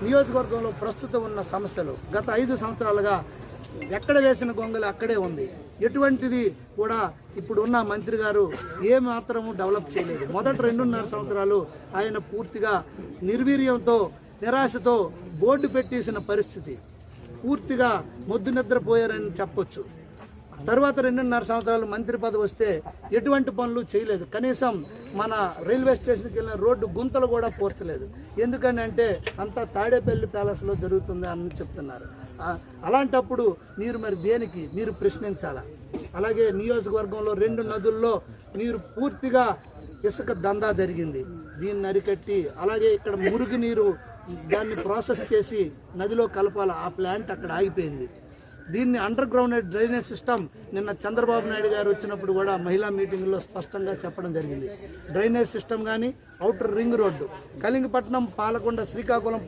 నియోజకవర్గంలో ప్రస్తుతం ఉన్న సమస్యలు గత 5 సంవత్సరాలుగా ఎక్కడ వేసిన గొంగలు అక్కడే ఉంది. ఎటువంటిది కూడా ఇప్పుడు ఉన్న మంత్రి గారు ఏమాత్రము డెవలప్ చేయలేదు. మొదటి 2.5 సంవత్సరాలు ఆయన పూర్తిగా నిర్వీర్యంతో నిరాశతో బోర్డు పెట్టేసిన పరిస్థితి, పూర్తిగా మొద్దు నిద్రపోయారని చెప్పొచ్చు. తర్వాత 2.5 సంవత్సరాలు మంత్రి పదవి వస్తే ఎటువంటి పనులు చేయలేదు. కనీసం మన రైల్వే స్టేషన్కి వెళ్ళిన రోడ్డు గుంతలు కూడా పూడ్చలేదు. ఎందుకని అంటే అంతా తాడేపల్లి ప్యాలెస్లో జరుగుతుంది అని చెప్తున్నారు. అలాంటప్పుడు మీరు మరి దేనికి మీరు ప్రశ్నించాలా? అలాగే నియోజకవర్గంలో 2 నదుల్లో మీరు పూర్తిగా ఇసుక దందా జరిగింది. దీన్ని అరికట్టి అలాగే ఇక్కడ మురుగు నీరు దాన్ని ప్రాసెస్ చేసి నదిలో కలపాల, ఆ ప్లాంట్ అక్కడ ఆగిపోయింది. దీన్ని అండర్ గ్రౌండ్ డ్రైనేజ్ సిస్టమ్ నిన్న చంద్రబాబు నాయుడు గారు వచ్చినప్పుడు కూడా మహిళా మీటింగ్లో స్పష్టంగా చెప్పడం జరిగింది. డ్రైనేజ్ సిస్టమ్ కానీ, outer ring road, Kalingapatnam, Palakonda, Srikakulam